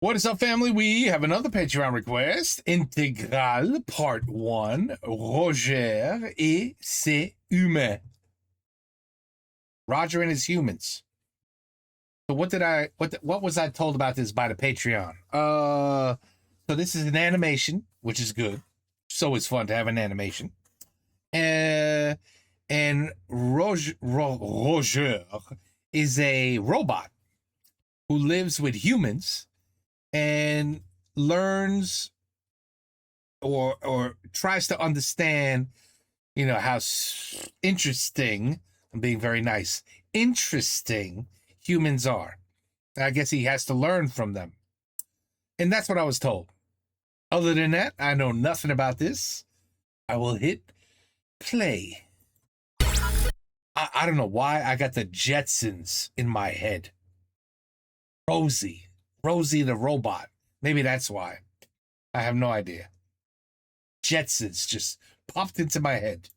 What is up, family? We have another Patreon request. Intégral, part 1. Roger et ses humains. Roger and his humans. So what was I told about this by the Patreon? So this is an animation, which is good. So it's fun to have an animation. And Roger is a robot who lives with humans and learns or tries to understand, how interesting, I'm being very nice, interesting humans are. I guess he has to learn from them. And that's what I was told. Other than that, I know nothing about this. I will hit play. I don't know why I got the Jetsons in my head. Rosie the robot. Maybe that's why. I have no idea. Jetsons just popped into my head.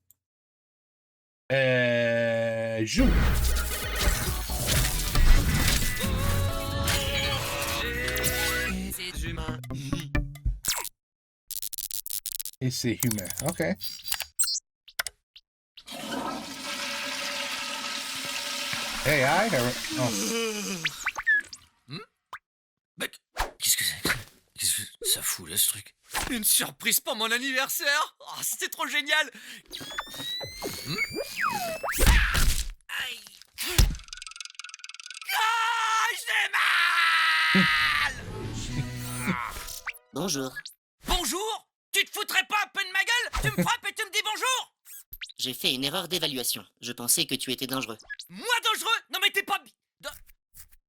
Joue. Et c'est humain. Okay. Hey, Mec, qu'est-ce que c'est que ça? Qu'est-ce que ça fout là, ce truc? Une surprise pour mon anniversaire? Oh, c'était trop génial! Aïe! Ah, j'ai mal! Bonjour. Bonjour? Tu te foutrais pas un peu de ma gueule? Tu me frappes et tu me dis bonjour? J'ai fait une erreur d'évaluation. Je pensais que tu étais dangereux. Moi dangereux? Non mais t'es pas...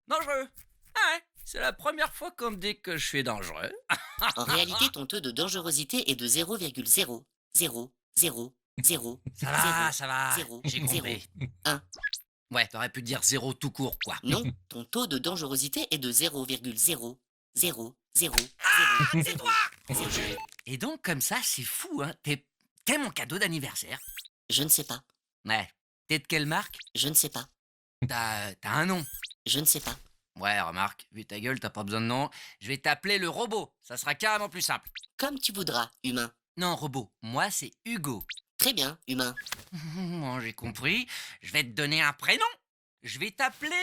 Dangereux? Ah ouais, c'est la première fois qu'on me dit que je suis dangereux. En réalité, ton taux de dangerosité est de 0,00000. Ça va, j'ai compris. 1. Ouais, t'aurais pu dire zéro tout court, quoi. Non, ton taux de dangerosité est de 0,00000. Ah, c'est toi! Et donc, comme ça, c'est fou, hein. T'es mon cadeau d'anniversaire. Je ne sais pas. Ouais. T'es de quelle marque? Je ne sais pas. T'as un nom? Je ne sais pas. Ouais, remarque, vu ta gueule, t'as pas besoin de nom. Je vais t'appeler le robot. Ça sera carrément plus simple. Comme tu voudras, humain. Non, robot. Moi, c'est Hugo. Très bien, humain. Bon, j'ai compris. Je vais te donner un prénom. Je vais t'appeler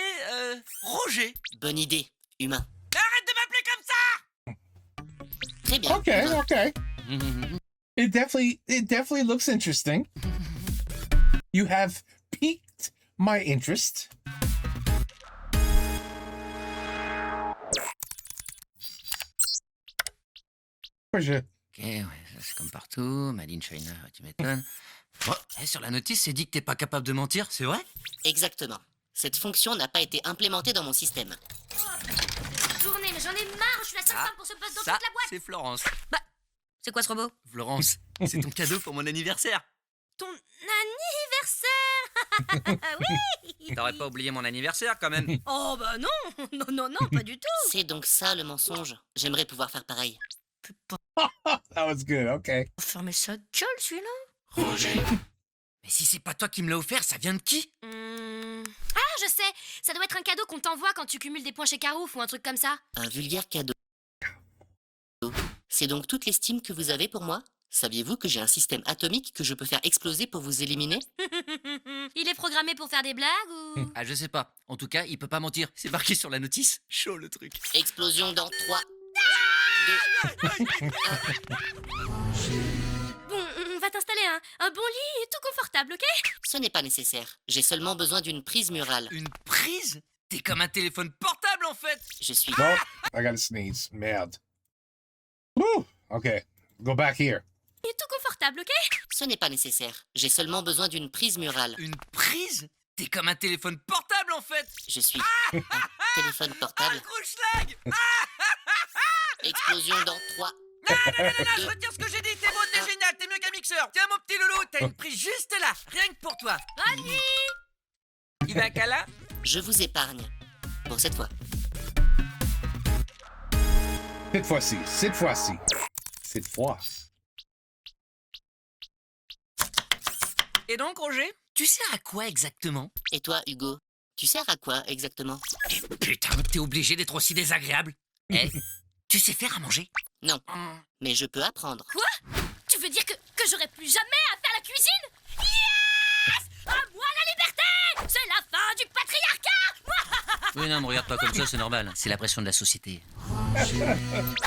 Roger. Bonne idée, humain. Mais arrête de m'appeler comme ça! Très bien. Okay, humain. okay. It definitely looks interesting. You have piqued my interest. Roger. Ok, ouais, ça, c'est comme partout. Made in China, tu m'étonnes. Oh, sur la notice, c'est dit que t'es pas capable de mentir, c'est vrai? Exactement. Cette fonction n'a pas été implémentée dans mon système. Journée, mais j'en ai marre, je suis la seule femme pour ce poste dans Ça, toute la boîte. c'est Florence. Bah, c'est quoi ce robot? Florence, c'est ton cadeau pour mon anniversaire. Ton anniversaire. Oui. T'aurais pas oublié mon anniversaire quand même. Oh bah non, non, pas du tout. C'est donc ça le mensonge. J'aimerais pouvoir faire pareil. That was good. Okay. Fermez sa gueule celui-là. Roger. Mais si c'est pas toi qui me l'as offert, ça vient de qui? Ah, je sais, ça doit être un cadeau qu'on t'envoie quand tu cumules des points chez Carouf ou un truc comme ça. Un vulgaire cadeau. C'est donc toute l'estime que vous avez pour moi? Saviez-vous que j'ai un système atomique que je peux faire exploser pour vous éliminer? Il est programmé pour faire des blagues ou... Ah, je sais pas. En tout cas, il peut pas mentir. C'est marqué sur la notice. Chaud le truc. Explosion dans 3, 2, Bon, on va t'installer un bon lit et tout confortable, ok? Ce n'est pas nécessaire. J'ai seulement besoin d'une prise murale. Une prise? T'es comme un téléphone portable en fait. Je suis... Well, I gotta sneeze. Merde. Woo! Okay. Go back here. Et tout confortable, ok? Ce n'est pas nécessaire. J'ai seulement besoin d'une prise murale. Une prise? T'es comme un téléphone portable en fait. Je suis... un téléphone Ah, portable. le gros schlag. Explosion dans 3. Non, je retire ce que j'ai dit. T'es beau, t'es génial, t'es mieux qu'un mixeur. Tiens mon petit loulou, t'as une prise juste là, rien que pour toi. Bonne nuit. Il va à câlin? Je vous épargne. Pour cette fois. Cette fois-ci. Cette fois-ci. Cette fois. Et donc Roger, tu sers à quoi exactement? Et toi, Hugo? Tu sers à quoi exactement? Putain, t'es obligé d'être aussi désagréable. Eh, Tu sais faire à manger? Non, mais je peux apprendre. Tu veux dire que j'aurais plus jamais à faire la cuisine? Yes! À moi la liberté! C'est la fin du patriarcat! Oui, non, me regarde pas comme ça, c'est normal. C'est la pression de la société.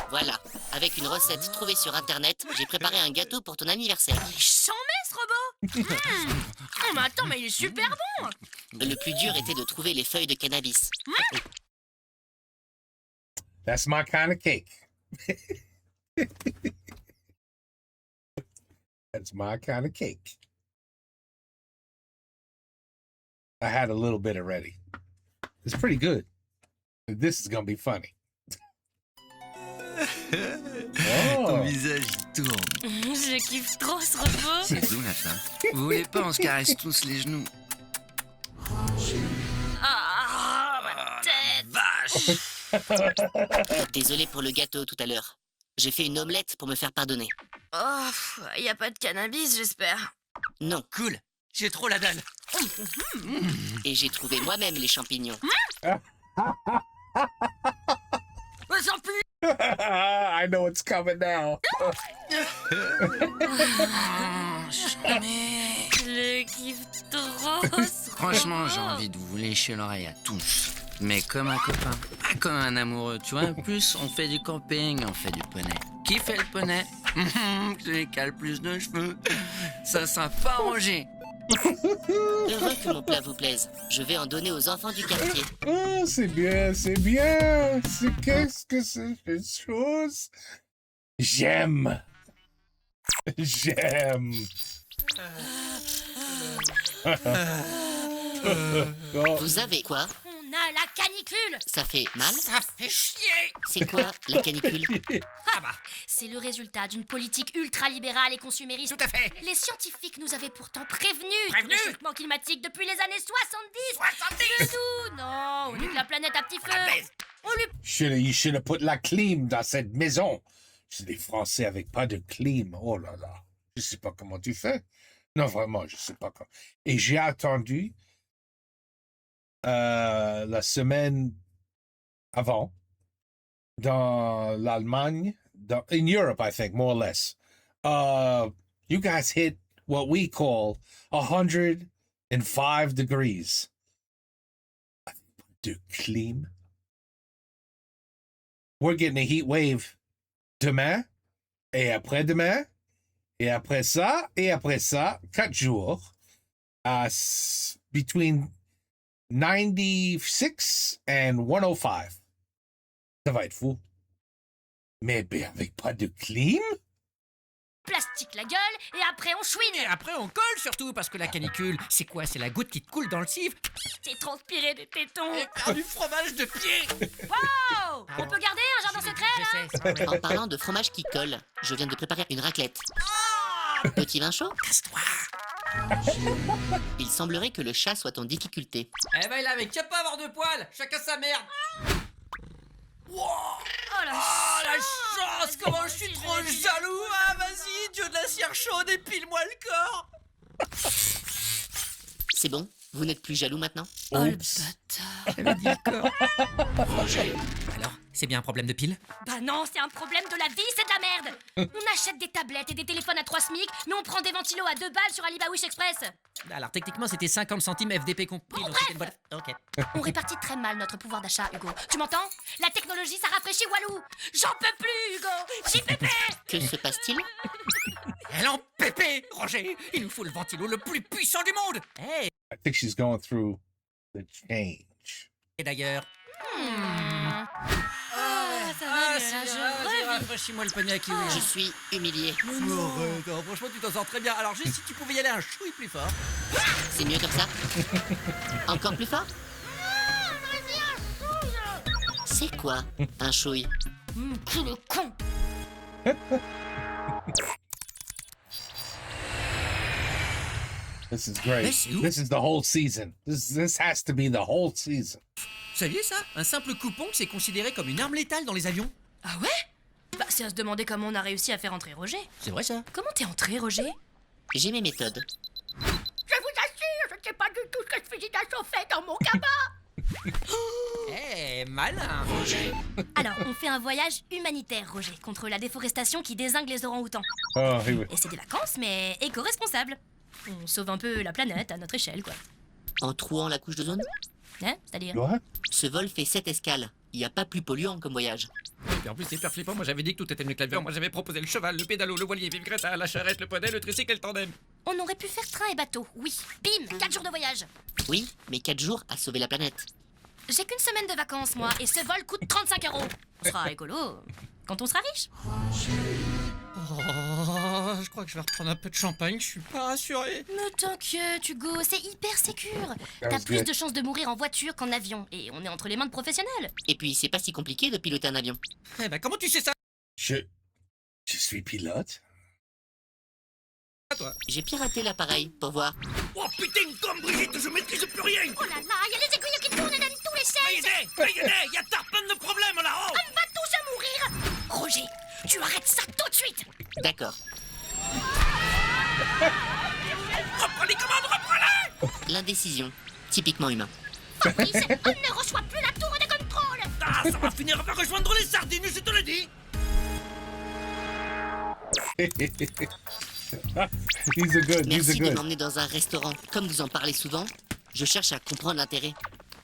Voilà, avec une recette trouvée sur internet, j'ai préparé un gâteau pour ton anniversaire. Il s'en met ce robot! Oh mais attends, mais il est super bon! Le plus dur était de trouver les feuilles de cannabis. That's my kind of cake. That's my kind of cake. I had a little bit already. It's pretty good. This is gonna be funny. Ton Oh, visage, il tourne. Je kiffe trop ce robot! C'est doux, la femme. Vous voulez pas, on se caresse tous les genoux? Ah, ma tête! Vache! Désolé pour le gâteau tout à l'heure. J'ai fait une omelette pour me faire pardonner. Oh, y a pas de cannabis, j'espère. Non, Cool, j'ai trop la dalle. et j'ai trouvé moi-même les champignons. Sans plus! I know it's coming now. Je kiffe trop ce Franchement, j'ai robot. envie de vous lécher l'oreille à tous. Mais comme un copain, pas comme un amoureux. Tu vois, en plus, on fait du camping, on fait du poney. Qui fait le poney? Celui qui a le plus de cheveux. Ça sera pas rangé. Heureux que mon plat vous plaise. Je vais en donner aux enfants du quartier. Oh, c'est bien, c'est bien. C'est qu'est-ce que c'est cette chose? J'aime. J'aime. Oh, Vous avez quoi? On a la canicule! Ça fait mal? Ça fait chier. C'est quoi la canicule? C'est le résultat d'une politique ultralibérale et consumériste. Tout à fait. Les scientifiques nous avaient pourtant prévenus Prévenus du réchauffement climatique depuis les années 70. 70. De tout, non, on dit que la planète a petit feu. baise. On lui you should have put la clim dans cette maison. C'est des Français avec pas de clim. Oh là là. Je sais pas comment tu fais. Non, vraiment, je sais pas comment. Et j'ai attendu la semaine avant dans l'Allemagne, in Europe, I think, more or less. You guys hit what we call 105 degrees. De clim. We're getting a heat wave demain et après-demain et après ça 4 jours between 96 and 105. Ça va être fou. Mais ben, avec pas de clim? plastique la gueule et après on chouine. Et après on colle surtout parce que la canicule, c'est quoi? C'est la goutte qui te coule dans le cif. C'est transpiré des tétons. Et faire du fromage de pied. Oh, on peut garder un jardin secret là? Je sais, c'est vrai. En parlant de fromage qui colle, je viens de préparer une raclette. Petit vin chaud? Il semblerait que le chat soit en difficulté. Eh ben il avait qu'à pas avoir de poils. Chacun sa merde. Wow. Oh la Ah la chance. chance. Comment je suis trop jaloux. Ah vas-y, dieu de la cire chaude, épile-moi le corps. C'est bon? Vous n'êtes plus jaloux maintenant? Oh le Oups. bâtard. J'avais dit le corps. Alors, c'est bien un problème de pile? Bah non, c'est un problème de la vie, c'est de la merde. On achète des tablettes et des téléphones à 3 SMIC, mais on prend des ventilos à 2 balles sur Alibaba Wish Express. Alors techniquement c'était 50 centimes FDP compris. Bon, donc c'était une bonne... Ok. On répartit très mal notre pouvoir d'achat, Hugo. Tu m'entends? La technologie, ça rafraîchit Walou. J'en peux plus, Hugo. JPP. Que se passe-t-il? Elle en pépé, Roger. Il nous faut le ventilo le plus puissant du monde. Hey. I think she's going through the change. Et d'ailleurs... Ça va, mais là, je revis. rafraîchis-moi le panier à kiwi. Je suis humilié. Arrête, hein, franchement tu t'en sors très bien. Alors juste si tu pouvais y aller un chouille plus fort. C'est mieux comme ça? Encore plus fort? C'est quoi un chouille? Qui le con. This is great. Mais c'est où? This is the whole season. This has to be the whole season. Vous saviez ça? Un simple coupon c'est considéré comme une arme létale dans les avions. Ah ouais? Bah c'est à se demander comment on a réussi à faire entrer Roger. C'est vrai ça? Comment t'es entré, Roger? J'ai mes méthodes. Je vous assure, je ne sais pas du tout ce que ce fusil d'assaut fait dans mon cabas. Eh, malin. Alors, on fait un voyage humanitaire, Roger, contre la déforestation qui dézingue les orang-outans. Oh, he would. Et c'est des vacances, mais éco-responsables. On sauve un peu la planète à notre échelle, quoi. En trouant la couche d'ozone? Hein? C'est-à-dire? What? Ce vol fait 7 escales. Il n'y a pas plus polluant comme voyage. Et en plus, c'est hyper flippant. Moi, j'avais dit que tout était mieux que l'avion. Moi, j'avais proposé le cheval, le pédalo, le voilier, vive Greta, la charrette, le poney, le tricycle et le tandem. On aurait pu faire train et bateau, oui. Bim, 4 jours de voyage. Oui, mais 4 jours à sauver la planète. J'ai qu'une semaine de vacances, moi, et ce vol coûte 35 €. On sera écolo quand on sera riche. Oh, je crois que je vais reprendre un peu de champagne. Je suis pas rassuré. Mais t'inquiète, Hugo, c'est hyper sécure. That T'as was plus good. de chances de mourir en voiture qu'en avion, et on est entre les mains de professionnels. Et puis, c'est pas si compliqué de piloter un avion. Eh ben, comment tu sais ça, Je suis pilote. toi? J'ai piraté l'appareil pour voir. Oh putain, comme Brigitte, je maîtrise plus rien. Oh là là, il y a les aiguilles qui tournent dans tous les sens. Mayday, y a plein de problèmes là-haut. On va tous à mourir. Roger, tu arrêtes ça tout de suite. D'accord. Reprends les commandes, reprends-les. L'indécision. Typiquement humain. Fabrice, on ne reçoit plus la tour de contrôle. Ah, ça va finir par rejoindre les sardines, je te le dis. He's a good. He's a Merci de good. m'emmener dans un restaurant. Comme vous en parlez souvent, je cherche à comprendre l'intérêt.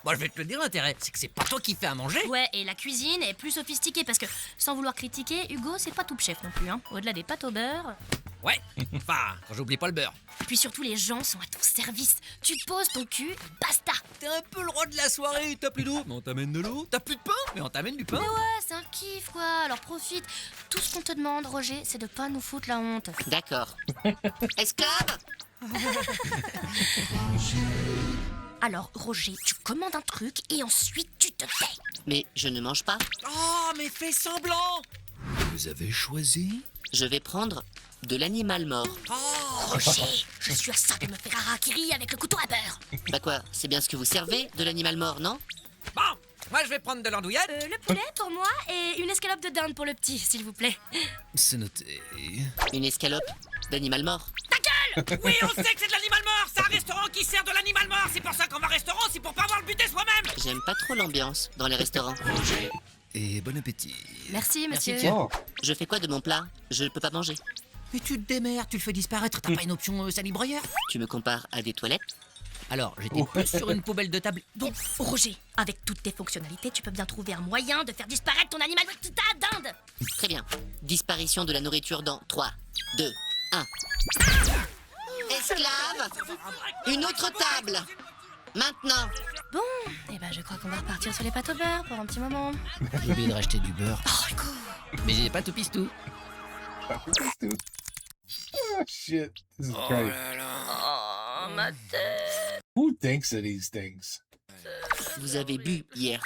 Bon, je vais te le dire, l'intérêt, c'est que c'est pas toi qui fais à manger. Ouais, et la cuisine est plus sophistiquée parce que, sans vouloir critiquer, Hugo, c'est pas tout chef non plus, hein. Au-delà des pâtes au beurre. Ouais, enfin, quand j'oublie pas le beurre. Puis surtout, les gens sont à ton service. Tu te poses ton cul, basta. T'es un peu le roi de la soirée, t'as plus d'eau, mais on t'amène de l'eau. T'as plus de pain, mais on t'amène du pain. Mais ouais, c'est un kiff, quoi. Alors profite. Tout ce qu'on te demande, Roger, c'est de pas nous foutre la honte. D'accord. Esclave! Alors, Roger, tu commandes un truc et ensuite tu te tais. Mais je ne mange pas. Oh, mais fais semblant. Vous avez choisi? Je vais prendre de l'animal mort. Oh, Roger, je suis à ça de me faire harakiri avec le couteau à beurre. Bah quoi, c'est bien ce que vous servez, de l'animal mort, non? bon, moi je vais prendre de l'andouillette. Le poulet pour moi et une escalope de dinde pour le petit, s'il vous plaît. C'est noté. Une escalope d'animal mort. Oui, on sait que c'est de l'animal mort. C'est un restaurant qui sert de l'animal mort. C'est pour ça qu'on va au restaurant, c'est pour pas avoir le buter soi-même. J'aime pas trop l'ambiance dans les restaurants. Et bon appétit. Merci, monsieur. Oh, Je fais quoi de mon plat? Je ne peux pas manger. Mais tu te démerdes, tu le fais disparaître. T'as pas une option salibroyeur? Tu me compares à des toilettes? Alors, j'étais plus sur une poubelle de table. Bon, Roger, avec toutes tes fonctionnalités, tu peux bien trouver un moyen de faire disparaître ton animal de ta dinde. Très bien. Disparition de la nourriture dans 3, 2, 1. Esclave! Une autre table! Maintenant! Bon, eh ben je crois qu'on va repartir sur les pâtes au beurre pour un petit moment. J'ai oublié de racheter du beurre. Oh, Hugo. Mais j'ai pas tout pistou. oh shit. This is great. Oh, ma tête. Who thinks of these things? Vous avez bu hier.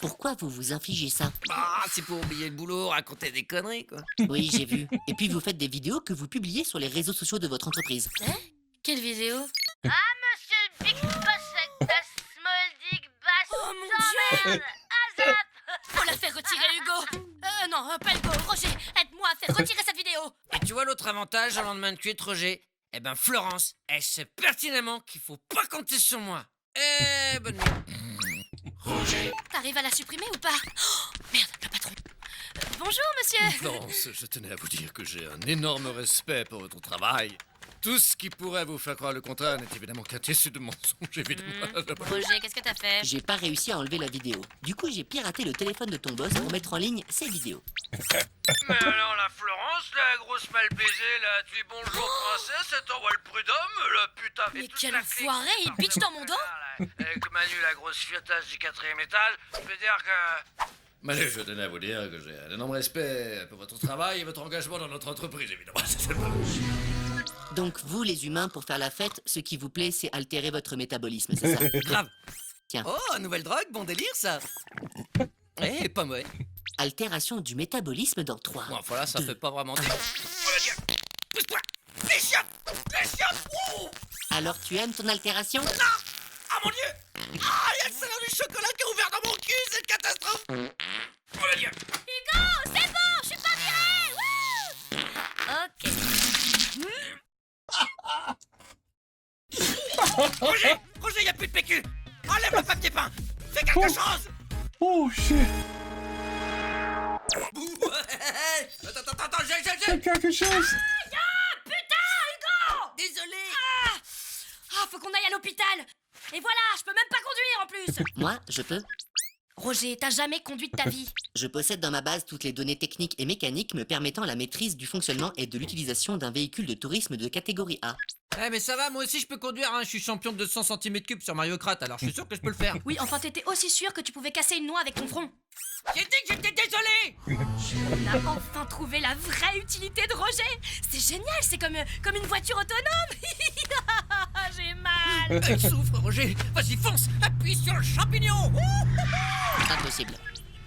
Pourquoi vous vous infligez ça? Ah, c'est pour oublier le boulot, raconter des conneries, quoi. Oui, j'ai vu. Et puis vous faites des vidéos que vous publiez sur les réseaux sociaux de votre entreprise. Quelle vidéo? Monsieur le Big Boss avec ta small dick basse. Oh mon Dieu. Azap. Faut la faire retirer, Hugo. Non, pas Hugo. Roger, aide-moi à faire retirer cette vidéo. Et tu vois l'autre avantage au lendemain de cuite, Roger? Eh ben, Florence, elle sait pertinemment qu'il faut pas compter sur moi. Eh, bonne nuit. T'arrives à la supprimer ou pas? Oh, merde, le patron. Bonjour, monsieur. Florence, je tenais à vous dire que j'ai un énorme respect pour votre travail. Tout ce qui pourrait vous faire croire le contraire n'est évidemment qu'un tissu de mensonges, évidemment. Roger, qu'est-ce que t'as fait? J'ai pas réussi à enlever la vidéo. Du coup, j'ai piraté le téléphone de ton boss pour mettre en ligne ses vidéos. Mais alors la Florence, la grosse mal baisée, là, tu dis bonjour princesse, elle t'envoie le prud'homme, la putain. Mais quel enfoiré, il pitch dans mon dos. Avec Manu, la grosse fiotasse du 4e étage, je peux dire que... Mais je tenais à vous dire que j'ai un énorme respect pour votre travail et votre engagement dans notre entreprise, évidemment. Donc vous, les humains, pour faire la fête, ce qui vous plaît, c'est altérer votre métabolisme, c'est ça? Grave. Tiens. Oh, nouvelle drogue, bon délire, ça. Eh, pas mauvais. Altération du métabolisme dans 3. Bon, voilà, ça fait pas vraiment dire. Pousse-toi. Les chiottes. Les chiottes. Oh, Alors tu aimes ton altération? ah mon dieu. Ah, il y a le salon du chocolat qui est ouvert dans mon cul, c'est une catastrophe. Oh mon dieu. Hugo, c'est bon, je suis pas virée. Ok. Roger, y a plus de PQ. Enlève le papier peint. Fais quelque chose. Oh shit! Attends, j'ai... C'est quelque chose! Désolé. Ah, faut qu'on aille à l'hôpital. Et voilà, je peux même pas conduire en plus. Moi, je peux. Roger, t'as jamais conduit de ta vie. Je possède dans ma base toutes les données techniques et mécaniques me permettant la maîtrise du fonctionnement et de l'utilisation d'un véhicule de tourisme de catégorie A. Eh mais ça va, moi aussi je peux conduire, hein. Je suis champion de 200 cm3 sur Mario Kart, alors je suis sûr que je peux le faire. Oui, enfin t'étais aussi sûr que tu pouvais casser une noix avec ton front. J'ai dit que j'étais désolé. On a enfin trouvé la vraie utilité de Roger. C'est génial, c'est comme une voiture autonome. J'ai mal. Il souffre, Roger. Vas-y, fonce. Appuie sur le champignon. Impossible.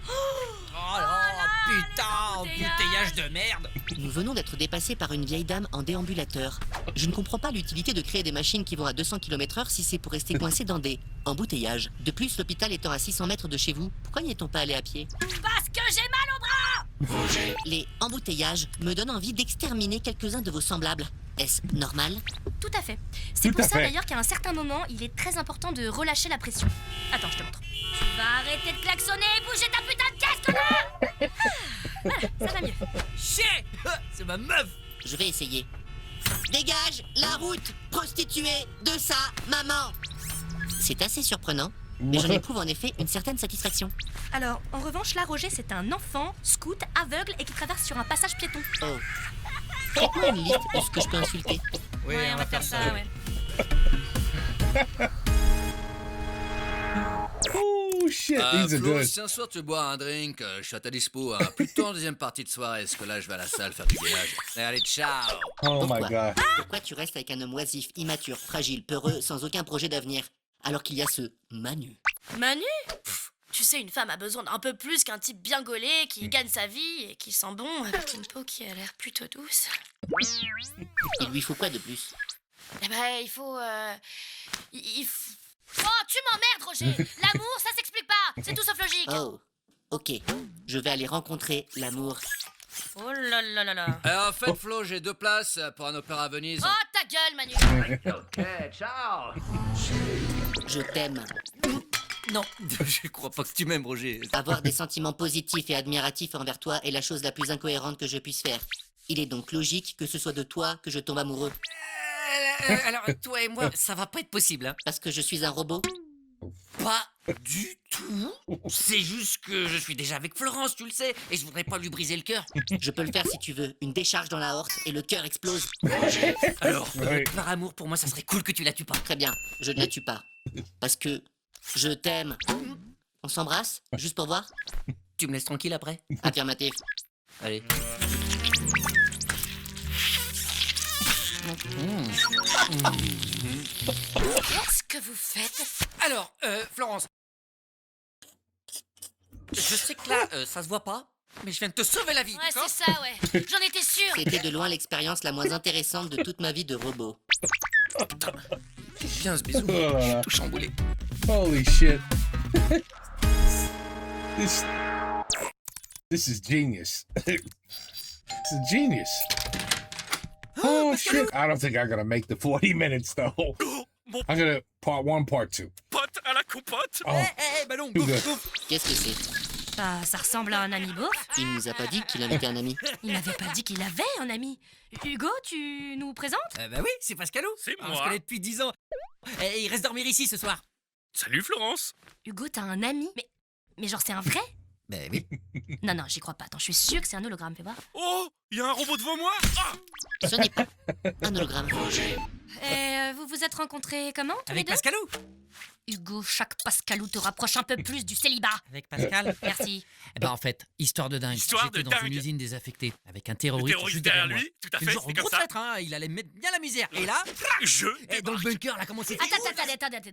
Oh là, putain, embouteillage de merde. Nous venons d'être dépassés par une vieille dame en déambulateur. Je ne comprends pas l'utilité de créer des machines qui vont à 200 km/h si c'est pour rester coincé dans des embouteillages. De plus, l'hôpital étant à 600 mètres de chez vous, pourquoi n'y est-on pas allé à pied? Parce que j'ai mal au bras. Les embouteillages me donnent envie d'exterminer quelques-uns de vos semblables. Est-ce normal? Tout à fait. C'est Tout pour à ça fait. d'ailleurs qu'à un certain moment, il est très important de relâcher la pression. Attends, je te montre. Tu vas arrêter de klaxonner et bouger ta putain de caisse, connard. Voilà, ça va mieux. Chier. C'est ma meuf. Je vais essayer. Dégage la route, prostituée de sa maman. C'est assez surprenant, mais j'en éprouve en effet une certaine satisfaction. Alors, en revanche, là, Roger, c'est un enfant, scout, aveugle et qui traverse sur un passage piéton. Oh. Faites-moi une liste de ce que je peux insulter. Oui, Ouais, on va faire ça, ouais. Oh shit, these are Flo, good. si un soir tu veux boire un drink, je suis à ta dispo, hein. Plutôt en deuxième partie de soirée, parce que là je vais à la salle faire du gainage. Allez, ciao. Oh my Pourquoi? god. Pourquoi tu restes avec un homme oisif, immature, fragile, peureux, sans aucun projet d'avenir, alors qu'il y a ce Manu? Manu? Tu sais, une femme a besoin d'un peu plus qu'un type bien gaulé qui gagne sa vie et qui sent bon avec une peau qui a l'air plutôt douce. Il lui faut quoi de plus? Eh ben, il faut... Oh, tu m'emmerdes, Roger. L'amour, ça s'explique pas. C'est tout sauf logique. Oh, ok. Je vais aller rencontrer l'amour. Oh là là là là. En fait, Flo, j'ai 2 places pour un opéra à Venise. Oh, ta gueule, Manu. Ok, ciao. Je t'aime. Non, je crois pas que tu m'aimes, Roger. Avoir des sentiments positifs et admiratifs envers toi est la chose la plus incohérente que je puisse faire. Il est donc logique que ce soit de toi que je tombe amoureux. Alors, toi et moi, ça va pas être possible, hein. Parce que je suis un robot? Pas du tout. C'est juste que je suis déjà avec Florence, tu le sais, et je voudrais pas lui briser le cœur. Je peux le faire si tu veux. Une décharge dans la horte et le cœur explose. Alors, Oui. par amour, pour moi, ça serait cool que tu la tues pas. Très bien, je ne la tue pas. Parce que je t'aime. On s'embrasse? Juste pour voir? Tu me laisses tranquille après? Affirmatif. Allez. Qu'est-ce que vous faites? Alors, Florence. Je sais que là, ça se voit pas, mais je viens de te sauver la vie, Ouais, d'accord? c'est ça, ouais. J'en étais sûre. C'était de loin l'expérience la moins intéressante de toute ma vie de robot. Viens, ce bisou. Oh là là. Tout chamboulé. Holy shit. This is genius. This is genius. Oh shit. I don't think I'm gonna make the 40 minutes though. I'm gonna part 1, part 2. Pote à la compote. Oh, Ballon, too good. Qu'est-ce que c'est? Ça ressemble à un ami beauf. Il nous a pas dit qu'il invitait un ami. Il n'avait pas dit qu'il avait un ami. Hugo, tu nous présentes? Bah oui, c'est Pascalou. C'est On moi. se connaît depuis 10 ans. Et il reste dormir ici ce soir. Salut Florence. Hugo, t'as un ami? Mais genre, c'est un vrai? Bah oui. Non, j'y crois pas. Attends, je suis sûre que c'est un hologramme, fais voir. Oh, il y a un robot devant moi. Ah, Ce n'est pas un hologramme. Et vous vous êtes rencontrés comment, tous les Avec deux? Pascalou. Hugo, chaque Pascalou te rapproche un peu plus du célibat. Avec Pascal. Merci. Eh ben en fait, histoire de dingue. Histoire J'étais de dans dingue. une usine désaffectée avec un le terroriste, terroriste juste derrière moi. lui, tout à C'est fait, le genre c'est gros comme ça. traître, hein, il allait mettre bien la misère. Et là, Je et dans le débarque. bunker, là, comment c'est fait? Attends.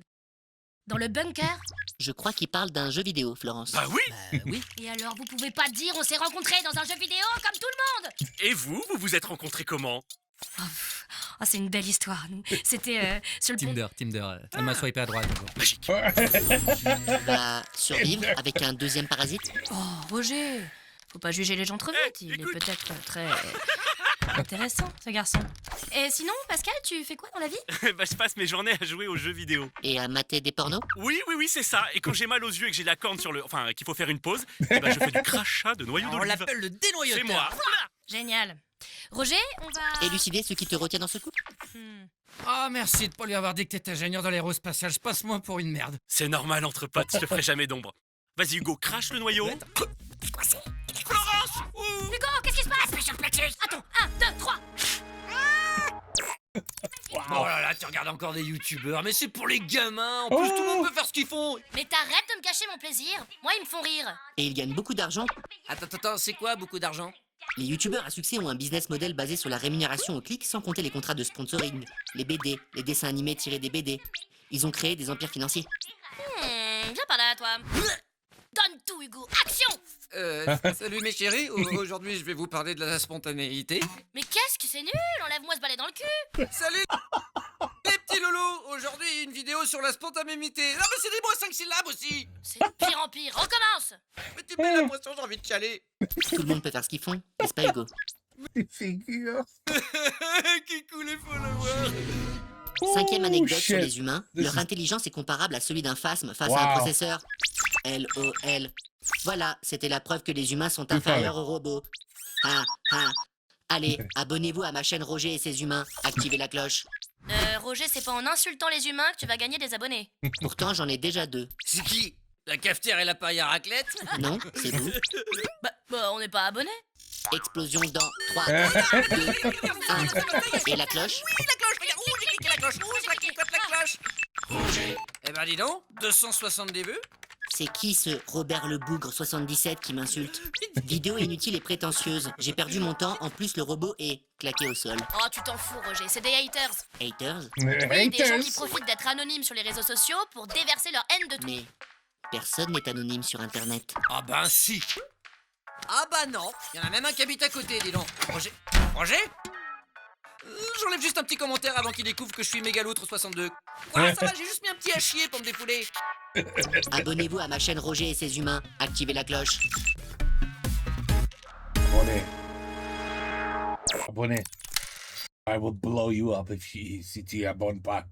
Dans le bunker? Je crois qu'il parle d'un jeu vidéo, Florence. Bah oui. Bah oui. Et alors, vous pouvez pas dire on s'est rencontrés dans un jeu vidéo comme tout le monde? Et vous vous êtes rencontrés comment? Oh, c'est une belle histoire. C'était sur le pont. Tinder. Elle m'a swipé à droite. encore. Magique. Tu vas survivre avec un deuxième parasite? Oh, Roger, faut pas juger les gens trop vite. Il est écoute. peut-être très... Intéressant, ce garçon. Et sinon, Pascal, tu fais quoi dans la vie? Bah, je passe mes journées à jouer aux jeux vidéo. Et à mater des pornos? Oui, c'est ça. Et quand j'ai mal aux yeux et que j'ai la corne sur le... Enfin, qu'il faut faire une pause, eh ben, je fais du crachat de noyaux On d'olive. l'appelle le dénoyauteur. C'est moi. Génial. Roger, on va... Élucider ce qui te retient dans ce couple? Hmm. Ah, merci de pas lui avoir dit que t'étais ingénieur dans l'aérospatial. Je passe moi pour une merde. C'est normal entre potes, je te ferai jamais d'ombre. Vas-y Hugo, crache le noyau. Florence ouh. Hugo, qu'est-ce qui se passe? Attends, 1, 2, 3. Oh là là, tu regardes encore des youtubeurs, mais c'est pour les gamins. En plus, tout le monde peut faire ce qu'ils font. Mais t'arrêtes de me cacher mon plaisir. Moi, ils me font rire. Et ils gagnent beaucoup d'argent. Attends, c'est quoi beaucoup d'argent? Les youtubeurs à succès ont un business model basé sur la rémunération au clic sans compter les contrats de sponsoring, les BD, les dessins animés tirés des BD. Ils ont créé des empires financiers. Viens par là, toi. Donne tout, Hugo. Action! Salut mes chéris, aujourd'hui je vais vous parler de la spontanéité. Mais qu'est-ce que c'est nul? Enlève-moi ce balai dans le cul. Salut les petits loulous, aujourd'hui une vidéo sur la spontanéité. Ah mais c'est des mots à 5 syllabes aussi. C'est de pire en pire. Recommence. Mais tu mets l'impression j'ai envie de chialer. Tout le monde peut faire ce qu'ils font, n'est-ce pas Hugo? Les figures. Qui coule les followers. Cinquième anecdote sur shit. les humains, This leur is- intelligence est comparable à celui d'un phasme face à Wow. un processeur. LOL. Voilà, c'était la preuve que les humains sont Good inférieurs aux robots. Ah, ah. Allez, abonnez-vous à ma chaîne Roger et ses humains. Activez la cloche. Roger, c'est pas en insultant les humains que tu vas gagner des abonnés. Pourtant, j'en ai déjà 2. C'est qui? La cafetière et la paille à raclette? Non, c'est vous. Bah, on n'est pas abonnés. Explosion dans 3, 2, 1. Et la cloche? Oui, la cloche, regarde, j'ai cliqué la cloche, je cliquote la cloche. Eh ben dis donc, 270 vues. C'est qui ce Robert le Bougre 77 qui m'insulte? Vidéo inutile et prétentieuse. J'ai perdu mon temps, en plus le robot est claqué au sol. Oh, tu t'en fous, Roger. C'est des haters. Haters? Oui, des gens qui Haters. profitent d'être anonymes sur les réseaux sociaux pour déverser leur haine de tout. Mais personne n'est anonyme sur Internet. Ah ben si. Ah bah non, il y en a même un qui habite à côté, dis donc. Roger? J'enlève juste un petit commentaire avant qu'il découvre que je suis Mégaloutre 62. Ah ça va, j'ai juste mis un petit à chier pour me défouler. Abonnez-vous à ma chaîne Roger et ses humains. Activez la cloche. Abonné. Abonné. I will blow you up si tu abonnes pas.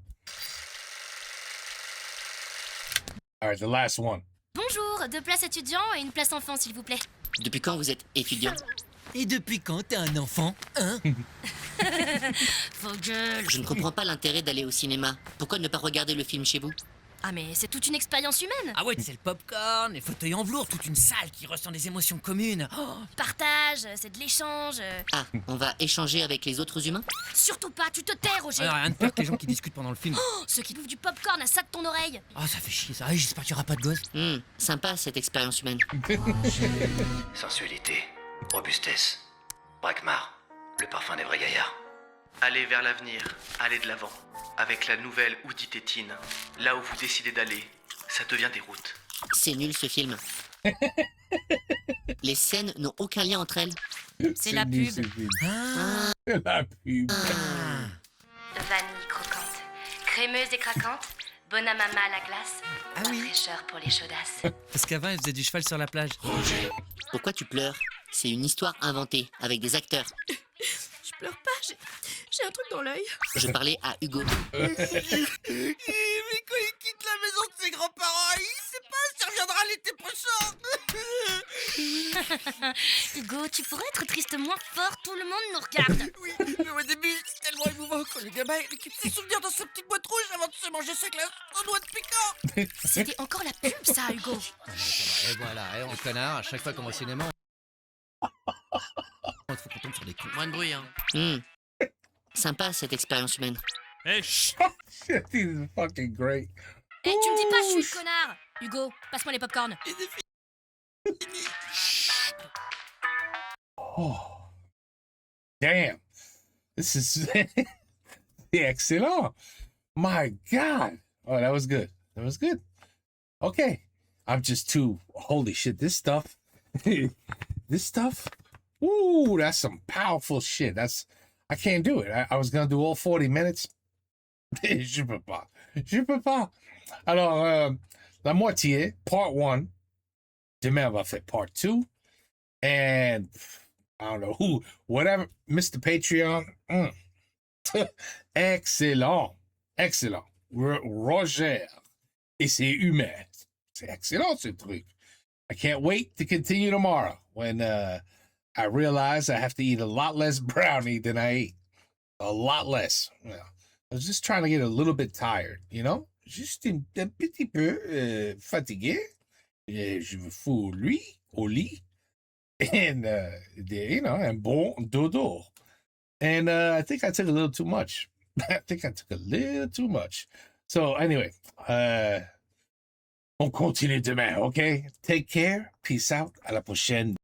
Alright, the last one. Bonjour, 2 places étudiants et une place enfant, s'il vous plaît. Depuis quand vous êtes étudiant? Et depuis quand t'es un enfant, hein? Vos gueules. Je ne comprends pas l'intérêt d'aller au cinéma. Pourquoi ne pas regarder le film chez vous? Ah, mais c'est toute une expérience humaine. Ah ouais, c'est le popcorn, les fauteuils en velours, toute une salle qui ressent des émotions communes. Oh, Partage, c'est de l'échange. Ah, on va échanger avec les autres humains? Surtout pas, tu te tais, Roger. rien de pire que les gens qui discutent pendant le film. Oh, ceux qui bouffent du popcorn à ça de ton oreille. Oh, ça fait chier ça. Ah, j'espère qu'il y aura pas de gosse. Sympa cette expérience humaine. Sensualité, robustesse, braquemar, le parfum des vrais gaillards. Allez vers l'avenir, allez de l'avant. Avec la nouvelle Audi Tétine, là où vous décidez d'aller, ça devient des routes. C'est nul ce film. Les scènes n'ont aucun lien entre elles. C'est la nul, pub. ce film. La pub. Vanille croquante, crémeuse et craquante, bonne à mama à la glace, Ah la oui. fraîcheur pour les chaudasses. Parce qu'avant, elle faisait du cheval sur la plage. Pourquoi tu pleures? C'est une histoire inventée, avec des acteurs. Je pleure pas, j'ai un truc dans l'œil. Je parlais à Hugo. Mais quand il quitte la maison de ses grands-parents, il sait pas s'il reviendra l'été prochain. Hugo, tu pourrais être triste moins fort, tout le monde nous regarde. Oui, mais au début, c'est tellement émouvant quand le gamin il récupère ses souvenirs dans sa petite boîte rouge avant de se manger sa glace aux noix de piquant. C'était encore la pub, ça, Hugo. Et voilà, on connard, à chaque fois qu'on va au cinéma, il faut qu'on tombe sur des cons. Moins de bruit, hein. Sympa cette expérience humaine. Eh, chut. Shit, this is fucking great. Eh, tu me dis pas, je suis le connard. Hugo, passe-moi les popcorn. Oh, damn. This is excellent. My God. Oh, that was good. That was good. Okay. I'm just too, holy shit, this stuff. This stuff. Ooh, that's some powerful shit. I can't do it. I was going to do all 40 minutes. Je peux pas. Je peux pas. Alors, la moitié, part 1. Demain, on va faire part 2. And I don't know who, whatever, Mr. Patreon. Excellent. Excellent. Roger. Et c'est humain. C'est excellent, ce truc. I can't wait to continue tomorrow when I realize I have to eat a lot less brownie than I ate. A lot less. Yeah. I was just trying to get a little bit tired, you know? Juste un petit peu fatigué. Je me fous au lit. And, you know, un bon dodo. And I think I took a little too much. So anyway, on continue demain, okay? Take care. Peace out. À la prochaine.